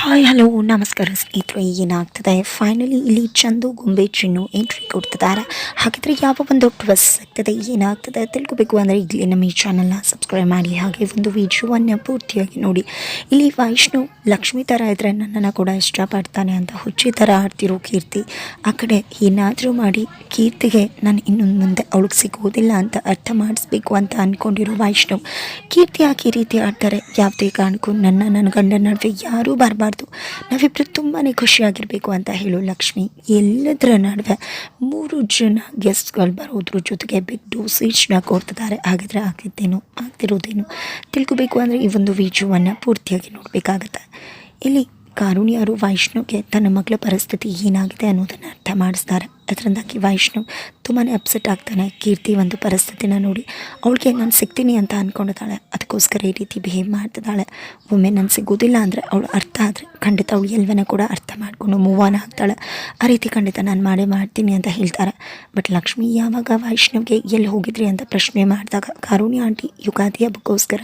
Hi hello ನಮಸ್ಕಾರ ಸ್ನೇಹಿತರೆ, ಏನಾಗ್ತದೆ ಫೈನಲಿ ಇಲ್ಲಿ ಚಂದು ಗೊಂಬೆ ಚಿನ್ನು ಎಂಟ್ರಿ ಕೊಡ್ತಿದ್ದಾರೆ. ಹಾಗಿದ್ರೆ ಯಾವ ಒಂದು ಟ್ವಿಸ್ಟ್ ಆಗ್ತದೆ, ಏನಾಗ್ತದೆ ತಿಳ್ಕೊಬೇಕು ಅಂದರೆ ಇಲ್ಲಿ ನಮ್ಮ ಈ ಚಾನಲ್ನ ಸಬ್ಸ್ಕ್ರೈಬ್ ಮಾಡಿ, ಹಾಗೆ ಒಂದು ವಿಡಿಯೋವನ್ನು ಪೂರ್ತಿಯಾಗಿ ನೋಡಿ. ಇಲ್ಲಿ ವೈಷ್ಣು ಲಕ್ಷ್ಮಿ ಥರ ಇದ್ದರೆ ನನ್ನನ್ನು ಕೂಡ ಇಷ್ಟಪಡ್ತಾನೆ ಅಂತ ಹುಚ್ಚಿ ಥರ ಆಡ್ತಿರೋ ಕೀರ್ತಿ, ಆ ಕಡೆ ಏನಾದರೂ ಮಾಡಿ ಕೀರ್ತಿಗೆ ನಾನು ಇನ್ನು ಮುಂದೆ ಅವಳಿಗೆ ಸಿಗೋದಿಲ್ಲ ಅಂತ ಅರ್ಥ ಮಾಡಿಸ್ಬೇಕು ಅಂತ ಅಂದ್ಕೊಂಡಿರೋ ವೈಷ್ಣು ಕೀರ್ತಿ ಯಾಕೆ ಈ ರೀತಿ ಆಡ್ತಾರೆ, ಯಾವುದೇ ಕಾರಣಕ್ಕೂ ನನ್ನ ಗಂಡನ ನಡುವೆ ಯಾರೂ ಬರಬಾರ್ದು, ನಾವಿಬ್ಬರು ತುಂಬಾ ಖುಷಿಯಾಗಿರಬೇಕು ಅಂತ ಹೇಳು ಲಕ್ಷ್ಮಿ. ಎಲ್ಲದರ ನಡುವೆ 3 ಜನ ಗೆಸ್ಟ್ಗಳು ಬರೋದ್ರ ಜೊತೆಗೆ ಬಿಗ್ ಡೋಸೇಜ್ನ ಕೊಡ್ತಿದ್ದಾರೆ. ಹಾಗಿದ್ರೆ ಆಗ್ತಿರೋದೇನು ತಿಳ್ಕೊಬೇಕು ಅಂದರೆ ಈ ಒಂದು ವಿಡಿಯೋವನ್ನು ಪೂರ್ತಿಯಾಗಿ ನೋಡಬೇಕಾಗತ್ತೆ. ಇಲ್ಲಿ ಕಾರುಣ್ಯರು ವೈಷ್ಣುಗೆ ತನ್ನ ಮಗಳ ಪರಿಸ್ಥಿತಿ ಏನಾಗಿದೆ ಅನ್ನೋದನ್ನು ಅರ್ಥ ಮಾಡಿಸ್ತಾರೆ. ಅದರಿಂದಾಗಿ ವೈಷ್ಣು ತುಂಬಾ ಅಪ್ಸೆಟ್ ಆಗ್ತಾನೆ. ಕೀರ್ತಿ ಒಂದು ಪರಿಸ್ಥಿತಿನ ನೋಡಿ ಅವಳಿಗೆ ನಾನು ಸಿಗ್ತೀನಿ ಅಂತ ಅಂದ್ಕೊಂಡಿದ್ದಾಳೆ, ಅದಕ್ಕೋಸ್ಕರ ಈ ರೀತಿ ಬಿಹೇವ್ ಮಾಡ್ತಿದ್ದಾಳೆ. ಒಮ್ಮೆ ನಾನು ಸಿಗೋದಿಲ್ಲ ಅಂದರೆ ಅವಳು ಅರ್ಥ ಆದರೆ ಖಂಡಿತ ಅವಳು ಎಲ್ಲವನ್ನ ಕೂಡ ಅರ್ಥ ಮಾಡಿಕೊಂಡು ಮೂವ್ ಆನ್ ಆಗ್ತಾಳೆ. ಆ ರೀತಿ ಖಂಡಿತ ನಾನು ಮಾಡ್ತೀನಿ ಅಂತ ಹೇಳ್ತಾರೆ. ಬಟ್ ಲಕ್ಷ್ಮಿ ಯಾವಾಗ ವೈಷ್ಣವ್ಗೆ ಎಲ್ಲಿ ಹೋಗಿದ್ರಿ ಅಂತ ಪ್ರಶ್ನೆ ಮಾಡಿದಾಗ ಕಾರುಣ್ಯ ಆಂಟಿ ಯುಗಾದಿ ಹಬ್ಬಕ್ಕೋಸ್ಕರ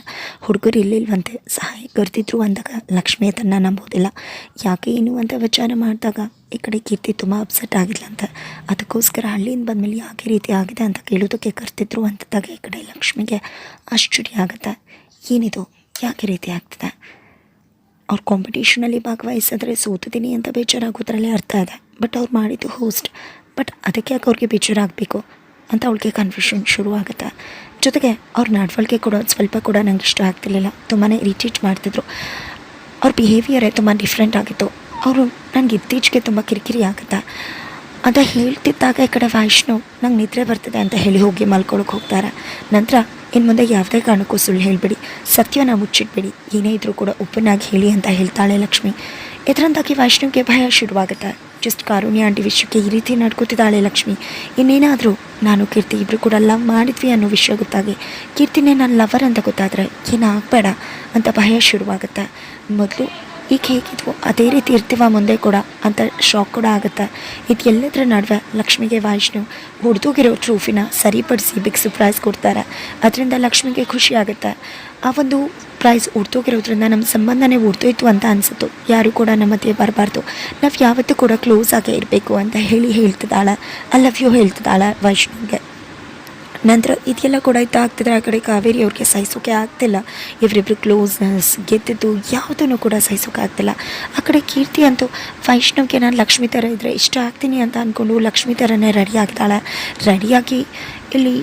ಹುಡುಗರು ಇಲ್ಲಿಲ್ವಂತೆ ಸಹಾಯ ಕರ್ತಿದ್ರು ಅಂದಾಗ ಲಕ್ಷ್ಮಿ ಅದನ್ನು ನಂಬೋದಿಲ್ಲ. ಯಾಕೆ ಏನು ಅಂತ ವಿಚಾರ ಮಾಡಿದಾಗ ಈ ಕಡೆ ಕೀರ್ತಿ ತುಂಬ ಅಪ್ಸೆಟ್ ಆಗಿದ್ಲಂತೆ. ಅದಕ್ಕೋಸ್ಕರ ಹಳ್ಳಿಯಿಂದ ಬಂದಮೇಲೆ ಯಾಕೆ ರೀತಿ ಆಗಿದೆ ಅಂತ ಕೇಳೋದಕ್ಕೆ ಕರ್ತಿದ್ರು ಅಂತದಾಗ ಈ ಕಡೆ ಲಕ್ಷ್ಮಿಗೆ ಆಶ್ಚರ್ಯ ಆಗುತ್ತೆ. ಏನಿದು, ಯಾಕೆ ರೀತಿ ಆಗ್ತದೆ? ಅವ್ರು ಕಾಂಪಿಟೇಷನಲ್ಲಿ ಭಾಗವಹಿಸಿದ್ರೆ ಸೋತಿದ್ದೀನಿ ಅಂತ ಬೇಜಾರಾಗೋದ್ರಲ್ಲೇ ಅರ್ಥ ಇದೆ. ಬಟ್ ಅವ್ರು ಮಾಡಿದ್ದು ಹೋಸ್ಟ್, ಬಟ್ ಅದಕ್ಕೆ ಯಾಕೆ ಅವ್ರಿಗೆ ಬೇಜಾರಾಗಬೇಕು ಅಂತ ಅವಳಿಗೆ ಕನ್ಫ್ಯೂಷನ್ ಶುರು ಆಗುತ್ತೆ. ಜೊತೆಗೆ ಅವ್ರ ನಡವಳಿಕೆ ಕೂಡ ಸ್ವಲ್ಪ ಕೂಡ ನಂಗೆ ಇಷ್ಟ ಆಗ್ತಿರ್ಲಿಲ್ಲ, ತುಂಬಾ ಇರಿಟೇಟ್ ಮಾಡ್ತಿದ್ರು. ಅವ್ರ ಬಿಹೇವಿಯರೇ ತುಂಬ ಡಿಫ್ರೆಂಟ್ ಆಗಿತ್ತು. ಅವರು ನನಗೆ ಇತ್ತೀಚೆಗೆ ತುಂಬ ಕಿರಿಕಿರಿ ಆಗುತ್ತೆ ಅಂತ ಹೇಳ್ತಿದ್ದಾಗ ಈ ಕಡೆ ವೈಷ್ಣು ನಂಗೆ ನಿದ್ರೆ ಬರ್ತಿದೆ ಅಂತ ಹೇಳಿ ಹೋಗಿ ಮಲ್ಕೊಳಕ್ಕೆ ಹೋಗ್ತಾರೆ. ನಂತರ ಇನ್ನು ಮುಂದೆ ಯಾವುದೇ ಕಾರಣಕ್ಕೂ ಸುಳ್ಳು ಹೇಳಿಬಿಡಿ, ಸತ್ಯನ ಮುಚ್ಚಿಟ್ಬಿಡಿ, ಏನೇ ಇದ್ರೂ ಕೂಡ ಓಪನ್ ಆಗಿ ಹೇಳಿ ಅಂತ ಹೇಳ್ತಾಳೆ ಲಕ್ಷ್ಮಿ. ಇದರಿಂದಾಗಿ ವೈಷ್ಣುಗೆ ಭಯ ಶುರುವಾಗುತ್ತೆ. ಜಸ್ಟ್ ಕಾರುಣ್ಯ ಆಂಟಿ ವಿಷಯಕ್ಕೆ ಈ ರೀತಿ ನಡ್ಕೋತಿದ್ದಾಳೆ ಲಕ್ಷ್ಮಿ. ಇನ್ನೇನಾದರೂ ನಾನು ಕೀರ್ತಿ ಇಬ್ಬರು ಕೂಡ ಲವ್ ಮಾಡಿದ್ವಿ ಅನ್ನೋ ವಿಷಯ ಗೊತ್ತಾಗಿ ಕೀರ್ತಿನೇ ನನ್ನ ಲವರ್ ಅಂತ ಗೊತ್ತಾದರೆ ಏನಾಗಬೇಡ ಅಂತ ಭಯ ಶುರುವಾಗುತ್ತೆ. ಮೊದಲು ಈಗ ಹೇಗಿದ್ವು ಅದೇ ರೀತಿ ಇರ್ತೀವ ಮುಂದೆ ಕೂಡ ಅಂತ ಶಾಕ್ ಕೂಡ ಆಗುತ್ತೆ. ಇದೆಲ್ಲದರ ನಡುವೆ ಲಕ್ಷ್ಮಿಗೆ ವೈಷ್ಣು ಹೊಡೆದೋಗಿರೋ ಟ್ರೋಫಿನ ಸರಿಪಡಿಸಿ ಬಿಗ್ ಸರ್ಪ್ರೈಸ್ ಕೊಡ್ತಾರೆ. ಅದರಿಂದ ಲಕ್ಷ್ಮಿಗೆ ಖುಷಿ ಆಗುತ್ತೆ. ಆ ಒಂದು ಪ್ರೈಸ್ ಉಡ್ತೋಗಿರೋದ್ರಿಂದ ನಮ್ಮ ಸಂಬಂಧನೇ ಉಡ್ತೋಯ್ತು ಅಂತ ಅನಿಸುತ್ತು. ಯಾರೂ ಕೂಡ ನಮ್ಮ ಮಧ್ಯೆ ಬರಬಾರ್ದು, ನಾವು ಯಾವತ್ತೂ ಕೂಡ ಕ್ಲೋಸ್ ಆಗೇ ಇರಬೇಕು ಅಂತ ಹೇಳ್ತಿದ್ದಾಳೆ. ಐ ಲವ್ ಯು ಹೇಳ್ತಿದ್ದಾಳೆ ವೈಷ್ಣುಗೆ. ನಂತರ ಇದೆಲ್ಲ ಕೂಡ ಆಗ್ತಿದ್ರೆ ಆ ಕಡೆ ಕಾವೇರಿ ಅವ್ರಿಗೆ ಸಹಿಸೋಕೆ ಆಗ್ತಿಲ್ಲ. ಇವರಿಬ್ಬರು ಕ್ಲೋಸ್ನೆಸ್ ಗೆದ್ದಿದ್ದು ಯಾವುದನ್ನು ಕೂಡ ಸಹಿಸೋಕೆ ಆಗ್ತಿಲ್ಲ. ಆ ಕಡೆ ಕೀರ್ತಿ ಅಂತೂ ವೈಷ್ಣವ್ಗೆ ನಾನು ಲಕ್ಷ್ಮಿ ಥರ ಇದ್ದರೆ ಇಷ್ಟ ಆಗ್ತೀನಿ ಅಂತ ಅಂದ್ಕೊಂಡು ಲಕ್ಷ್ಮಿ ಥರನೇ ರೆಡಿ ಆಗ್ತಾಳೆ. ರೆಡಿಯಾಗಿ ಇಲ್ಲಿ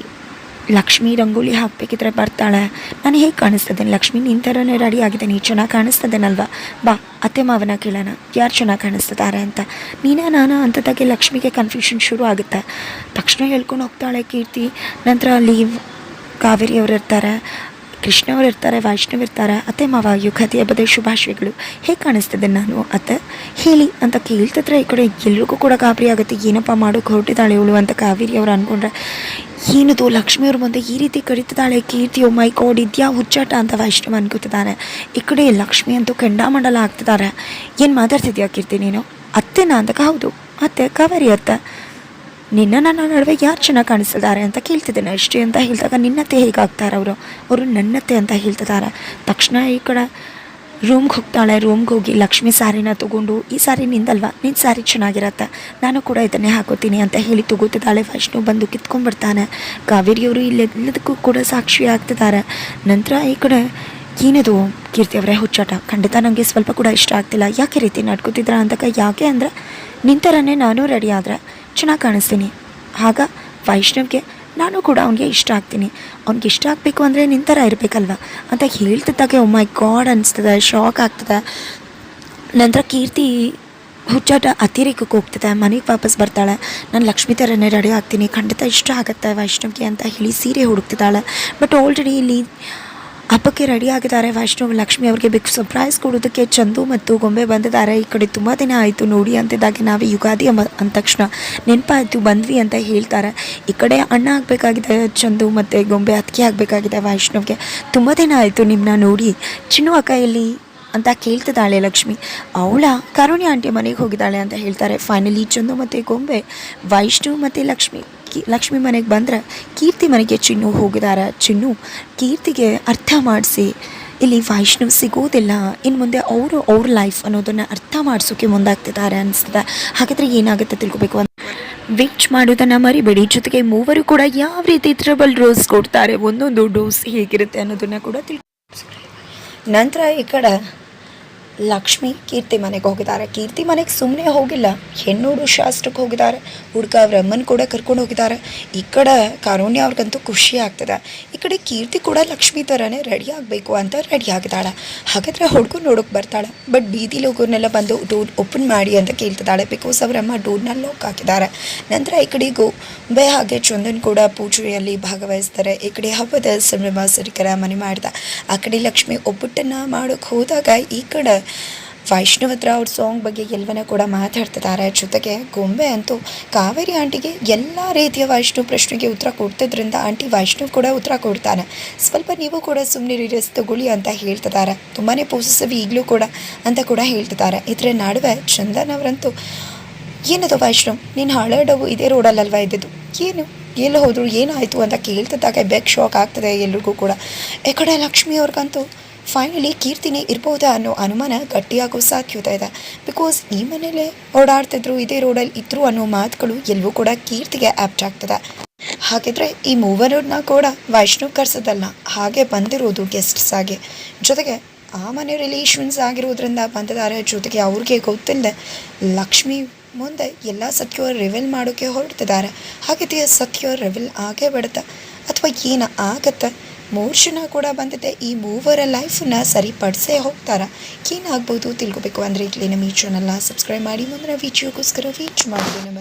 ಲಕ್ಷ್ಮಿ ರಂಗೋಲಿ ಹಾಕಬೇಕಿದ್ರೆ ಬರ್ತಾಳೆ. ನಾನು ಹೇಗೆ ಕಾಣಿಸ್ತದೇನೆ ಲಕ್ಷ್ಮಿ, ನಿನ್ನ ಥರನೇ ರೆಡಿ ಆಗಿದ್ದೇನೆ, ಚೆನ್ನಾಗಿ ಕಾಣಿಸ್ತದೇನಲ್ವಾ, ಬಾ ಅತ್ತೆ ಮಾವನ ಕೇಳೋಣ ಯಾರು ಚೆನ್ನಾಗಿ ಕಾಣಿಸ್ತಿದ್ದಾರೆ ಅಂತ. ನೀನೇ ನಾನಾ ಅಂತದಾಗೆ ಲಕ್ಷ್ಮಿಗೆ ಕನ್ಫ್ಯೂಷನ್ ಶುರು ಆಗುತ್ತೆ. ತಕ್ಷಣ ಹೇಳ್ಕೊಂಡು ಹೋಗ್ತಾಳೆ ಕೀರ್ತಿ. ನಂತರ ಅಲ್ಲಿ ಕಾವೇರಿ ಅವರು ಇರ್ತಾರೆ, ಕೃಷ್ಣವ್ರು ಇರ್ತಾರೆ, ವೈಷ್ಣವ್ ಇರ್ತಾರೆ. ಅತ್ತೆ ಮಾವ ಯುಗಾದಿ ಹಬ್ಬದ ಶುಭಾಶಯಗಳು, ಹೇಗೆ ಕಾಣಿಸ್ತದೆ ನಾನು ಅತ್ತೆ ಹೇಳಿ ಅಂತ ಕೇಳ್ತಿದ್ರೆ ಈ ಕಡೆ ಎಲ್ರಿಗೂ ಕೂಡ ಗಾಬರಿ ಆಗುತ್ತೆ. ಏನಪ್ಪ ಮಾಡೋಕೆ ಹೊರಟಿದ್ದಾಳೆ ಇವಳು ಅಂತ ಕಾವೇರಿ ಅವರು ಅಂದ್ಕೊಂಡ್ರೆ, ಏನದು ಲಕ್ಷ್ಮಿಯವ್ರ ಮುಂದೆ ಈ ರೀತಿ ಕರೀತಿದ್ದಾಳೆ ಕೀರ್ತಿ, ಓ ಮೈ ಗಾಡ್ ಇದ್ಯಾ ಹುಚ್ಚಾಟ ಅಂತ ವೈಷ್ಣವ್ ಅನ್ಕೋತಿದ್ದಾನೆ. ಈ ಕಡೆ ಲಕ್ಷ್ಮಿ ಅಂತೂ ಕೆಂಡಾಮಂಡಲ ಆಗ್ತಿದ್ದಾರೆ. ಏನು ಮಾತಾಡ್ತಿದ್ಯಾ ಕೀರ್ತಿ ನೀನು, ಅತ್ತೆನಾ ಅಂದಾಗ ಹೌದು ಅತ್ತೆ, ಕಾವೇರಿ ಅತ್ತೆ, ನನ್ನ ನಡುವೆ ಯಾರು ಚೆನ್ನಾಗಿ ಕಾಣಿಸ್ತಿದ್ದಾರೆ ಅಂತ ಕೇಳ್ತಿದ್ದೇನೆ ಅಷ್ಟೇ ಅಂತ ಹೇಳಿದಾಗ ನಿನ್ನತ್ತೆ ಹೇಗಾಗ್ತಾರೆ ಅವರು ನನ್ನತ್ತೆ ಅಂತ ಹೇಳ್ತಿದ್ದಾರೆ. ತಕ್ಷಣ ಈ ಕಡೆ ರೂಮ್ಗೆ ಹೋಗ್ತಾಳೆ. ರೂಮ್ಗೆ ಹೋಗಿ ಲಕ್ಷ್ಮಿ ಸ್ಯಾರಿನ ತೊಗೊಂಡು, ಈ ಸ್ಯಾರಿ ನಿಂದಲ್ವಾ, ನಿನ್ನ ಸ್ಯಾರಿ ಚೆನ್ನಾಗಿರತ್ತೆ, ನಾನು ಕೂಡ ಇದನ್ನೇ ಹಾಕೋತೀನಿ ಅಂತ ಹೇಳಿ ತೊಗೋತಿದ್ದಾಳೆ. ವೈಷ್ಣು ಬಂದು ಕಿತ್ಕೊಂಡ್ಬಿಡ್ತಾನೆ. ಕಾವೇರಿಯವರು ಇಲ್ಲೆಲ್ಲದಕ್ಕೂ ಕೂಡ ಸಾಕ್ಷಿ ಆಗ್ತಿದ್ದಾರೆ. ನಂತರ ಈ ಕಡೆ ಏನಿದು ಕೀರ್ತಿ ಅವರೇ ಹುಚ್ಚಾಟ, ಖಂಡಿತ ನನಗೆ ಸ್ವಲ್ಪ ಕೂಡ ಇಷ್ಟ ಆಗ್ತಿಲ್ಲ, ಯಾಕೆ ರೀತಿ ನಡ್ಕೋತಿದ್ರ ಅಂದಾಗ ಯಾಕೆ ಅಂದರೆ ನಿನ್ನ ಥರನೇ ನಾನು ರೆಡಿ ಆದರೆ ಚೆನ್ನಾಗಿ ಕಾಣಿಸ್ತೀನಿ, ಆಗ ವೈಷ್ಣವ್ಗೆ ನಾನು ಕೂಡ ಅವ್ನಿಗೆ ಇಷ್ಟ ಆಗ್ತೀನಿ, ಅವ್ನಿಗೆ ಇಷ್ಟ ಆಗಬೇಕು ಅಂದರೆ ನಿನ್ನ ಥರ ಇರಬೇಕಲ್ವ ಅಂತ ಹೇಳ್ತಿದ್ದಾಗೆ ಓ ಮೈ ಗಾಡ್ ಅನಿಸ್ತದೆ, ಶಾಕ್ ಆಗ್ತದೆ. ನಂತರ ಕೀರ್ತಿ ಹುಚ್ಚಾಟ ಅತಿರೇಕಕ್ಕೆ ಹೋಗ್ತದೆ. ಮನೆಗೆ ವಾಪಸ್ ಬರ್ತಾಳೆ. ನಾನು ಲಕ್ಷ್ಮಿ ಥರನೇ ರೆಡಿ ಆಗ್ತೀನಿ, ಖಂಡಿತ ಇಷ್ಟ ಆಗುತ್ತೆ ವೈಷ್ಣವ್ಗೆ ಅಂತ ಹೇಳಿ ಸೀರೆ ಹುಡುಕ್ತಿದ್ದಾಳೆ. ಬಟ್ ಆಲ್ರೆಡಿ ಇಲ್ಲಿ ಹಬ್ಬಕ್ಕೆ ರೆಡಿ ಆಗಿದ್ದಾರೆ ವೈಷ್ಣವ್. ಲಕ್ಷ್ಮಿ ಅವ್ರಿಗೆ ಬಿಗ್ ಸರ್ಪ್ರೈಸ್ ಕೊಡೋದಕ್ಕೆ ಚಂದು ಮತ್ತು ಗೊಂಬೆ ಬಂದಿದ್ದಾರೆ. ಈ ಕಡೆ ತುಂಬ ದಿನ ಆಯಿತು ನೋಡಿ ಅಂತಿದ್ದಾಗೆ ನಾವು ಯುಗಾದಿ ಅಂದ ತಕ್ಷಣ ನೆನಪಾಯಿತು ಬಂದ್ವಿ ಅಂತ ಹೇಳ್ತಾರೆ. ಈ ಕಡೆ ಅಣ್ಣ ಆಗಬೇಕಾಗಿದೆ ಚಂದು ಮತ್ತು ಗೊಂಬೆ ಅದಕ್ಕೆ ಆಗಬೇಕಾಗಿದೆ ವೈಷ್ಣವ್ಗೆ. ತುಂಬ ದಿನ ಆಯಿತು ನಿಮ್ಮನ್ನ ನೋಡಿ, ಚಿನ್ನು ಅಕ್ಕ ಎಲ್ಲಿ ಅಂತ ಕೇಳ್ತಿದ್ದಾಳೆ ಲಕ್ಷ್ಮಿ. ಅವಳ ಕಾರುಣ್ಯ ಆಂಟಿ ಮನೆಗೆ ಹೋಗಿದ್ದಾಳೆ ಅಂತ ಹೇಳ್ತಾರೆ. ಫೈನಲಿ ಚಂದು ಮತ್ತು ಗೊಂಬೆ ವೈಷ್ಣವ್ ಮತ್ತು ಲಕ್ಷ್ಮಿ ಮನೆಗೆ ಬಂದರೆ ಕೀರ್ತಿ ಮನೆಗೆ ಚಿನ್ನು ಹೋಗಿದ್ದಾರೆ. ಚಿನ್ನು ಕೀರ್ತಿಗೆ ಅರ್ಥ ಮಾಡಿಸಿ ಇಲ್ಲಿ ವೈಷ್ಣವ್ ಸಿಗೋದಿಲ್ಲ. ಇನ್ನು ಮುಂದೆ ಅವರು ಅವ್ರ ಲೈಫ್ ಅನ್ನೋದನ್ನು ಅರ್ಥ ಮಾಡಿಸೋಕೆ ಮುಂದಾಗ್ತಿದ್ದಾರೆ ಅನಿಸ್ತದೆ. ಹಾಗಾದರೆ ಏನಾಗುತ್ತೆ ತಿಳ್ಕೊಬೇಕು ಅಂತ ವೇಟ್ ಮಾಡೋದನ್ನು ಮರಿಬೇಡಿ. ಜೊತೆಗೆ ಮೂವರು ಕೂಡ ಯಾವ ರೀತಿ ಟ್ರಬಲ್ ಡೋಸ್ ಕೊಡ್ತಾರೆ, ಒಂದೊಂದು ಡೋಸ್ ಹೇಗಿರುತ್ತೆ ಅನ್ನೋದನ್ನು ಕೂಡ ನಂತರ ಈ ಕಡೆ ಲಕ್ಷ್ಮಿ ಕೀರ್ತಿ ಮನೆಗೆ ಹೋಗಿದ್ದಾರೆ. ಕೀರ್ತಿ ಮನೆಗೆ ಸುಮ್ಮನೆ ಹೋಗಿಲ್ಲ, ಹೆಣ್ಣೋಡು ಶಾಸ್ತ್ರಕ್ಕೆ ಹೋಗಿದ್ದಾರೆ. ಹುಡುಗ ಅವ್ರ ಅಮ್ಮನ ಕೂಡ ಕರ್ಕೊಂಡು ಹೋಗಿದ್ದಾರೆ. ಈ ಕಡೆ ಕಾರುಣ್ಯ ಅವ್ರಿಗಂತೂ ಖುಷಿ ಆಗ್ತದೆ. ಈ ಕಡೆ ಕೀರ್ತಿ ಕೂಡ ಲಕ್ಷ್ಮಿ ಥರನೇ ರೆಡಿ ಆಗಬೇಕು ಅಂತ ರೆಡಿ ಆಗಿದ್ದಾಳೆ. ಹಾಗಾದರೆ ಹುಡುಗ ನೋಡೋಕೆ ಬರ್ತಾಳೆ. ಬಟ್ ಬೀದಿ ಲೋಗರ್ನೆಲ್ಲ ಬಂದು ಡೋರ್ ಓಪನ್ ಮಾಡಿ ಅಂತ ಕೇಳ್ತಿದ್ದಾಳೆ. ಬಿಕಾಸ್ ಅವರ ಅಮ್ಮ ಡೋರ್ನ ಲಾಕ್ ಹಾಕಿದ್ದಾರೆ. ನಂತರ ಈ ಕಡೆ ಗೊಂಬೆ ಹಾಗೆ ಚಂದನ್ ಕೂಡ ಪೂಜೆಯಲ್ಲಿ ಭಾಗವಹಿಸ್ತಾರೆ. ಈ ಕಡೆ ಹಬ್ಬದ ಸಂಭ್ರಮ ಸರಿಕರ ಮನೆ ಮಾಡ್ದ. ಆ ಕಡೆ ಲಕ್ಷ್ಮಿ ಒಬ್ಬಟ್ಟನ್ನು ಮಾಡೋಕ್ಕೆ ಹೋದಾಗ ಈ ಕಡೆ ವೈಷ್ಣವ್ ಹತ್ರ ಅವ್ರ ಸಾಂಗ್ ಬಗ್ಗೆ ಎಲ್ಲವನ್ನ ಕೂಡ ಮಾತಾಡ್ತಿದ್ದಾರೆ. ಜೊತೆಗೆ ಗೊಂಬೆ ಅಂತೂ ಕಾವೇರಿ ಆಂಟಿಗೆ ಎಲ್ಲ ರೀತಿಯ ವೈಷ್ಣವ್ ಪ್ರಶ್ನೆಗೆ ಉತ್ತರ ಕೊಡ್ತಿದ್ರಿಂದ ಆಂಟಿ ವೈಷ್ಣವ್ ಕೂಡ ಉತ್ತರ ಕೊಡ್ತಾನೆ. ಸ್ವಲ್ಪ ನೀವು ಕೂಡ ಸುಮ್ಮನೆ ರೆಸ್ಟ್ ತಗೊಳ್ಳಿ ಅಂತ ಹೇಳ್ತಿದ್ದಾರೆ. ತುಂಬಾ ಪೋಸೆಸಿವ್ ಈಗಲೂ ಕೂಡ ಅಂತ ಕೂಡ ಹೇಳ್ತಿದ್ದಾರೆ. ಇದರ ನಡುವೆ ಚಂದನ್ ಅವರಂತೂ ಏನದು ವೈಷ್ಣವ್, ನೀನು ಹಳೆ ಡಬ್ಬು ಇದೇ ರೋಡಲ್ಲಲ್ವ ಇದ್ದಿದ್ದು, ಏನು ಎಲ್ಲಿ ಹೋದ್ರು ಏನಾಯಿತು ಅಂತ ಕೇಳ್ತಿದ್ದಾಗ ಬೆಗ್ ಶಾಕ್ ಆಗ್ತದೆ ಎಲ್ರಿಗೂ ಕೂಡ. ಈ ಕಡೆ ಲಕ್ಷ್ಮಿ ಅವ್ರಿಗಂತೂ ಫೈನಲಿ ಕೀರ್ತಿನೇ ಇರ್ಬೋದಾ ಅನ್ನೋ ಅನುಮಾನ ಗಟ್ಟಿಯಾಗೋ ಸಾಧ್ಯತೆ ಇದೆ. ಬಿಕಾಸ್ ಈ ಮನೇಲೆ ಓಡಾಡ್ತಿದ್ರು, ಇದೇ ರೋಡಲ್ಲಿ ಇದ್ರು ಅನ್ನೋ ಮಾತುಗಳು ಎಲ್ಲವೂ ಕೂಡ ಕೀರ್ತಿಗೆ ಆ್ಯಪ್ಟ್ ಆಗ್ತದೆ. ಹಾಗಿದ್ರೆ ಈ ಮೂವರನ್ನ ಕೂಡ ವೈಷ್ಣವ್ ಕರ್ಸೋದಲ್ಲ, ಹಾಗೆ ಬಂದಿರೋದು ಗೆಸ್ಟ್ಸ್ ಆಗಿ. ಜೊತೆಗೆ ಆ ಮನೆ ರಿಲೇಷನ್ಸ್ ಆಗಿರೋದ್ರಿಂದ ಬಂದಿದ್ದಾರೆ. ಜೊತೆಗೆ ಅವ್ರಿಗೆ ಗೊತ್ತಿಲ್ಲದೆ ಲಕ್ಷ್ಮಿ ಮುಂದೆ ಎಲ್ಲ ಸತ್ಯ ರಿವೀಲ್ ಮಾಡೋಕ್ಕೆ ಹೊರಡ್ತಿದ್ದಾರೆ. ಹಾಗಿದೆಯಾ ಸತ್ಯ ರಿವೀಲ್ ಆಗೇ ಬಿಡುತ್ತೆ ಅಥವಾ ಏನು ಆಗತ್ತೆ? 3 ಜನ ಕೂಡ ಬಂದಿದೆ. ಈ ಮೂವರ ಲೈಫನ್ನ ಸರಿಪಡಿಸೇ ಹೋಗ್ತಾರಾ? ಏನಾಗ್ಬೋದು ತಿಳ್ಕೊಬೇಕು ಅಂದರೆ ಈಗಲೇ ನಮ್ಮ ಈ ಚಾನಲ್ನ ಸಬ್ಸ್ಕ್ರೈಬ್ ಮಾಡಿ. ಮುಂದಿನ ವಿಡಿಯೋಗೋಸ್ಕರ ವೇಟ್ ಮಾಡಿ ನಮ್ಮ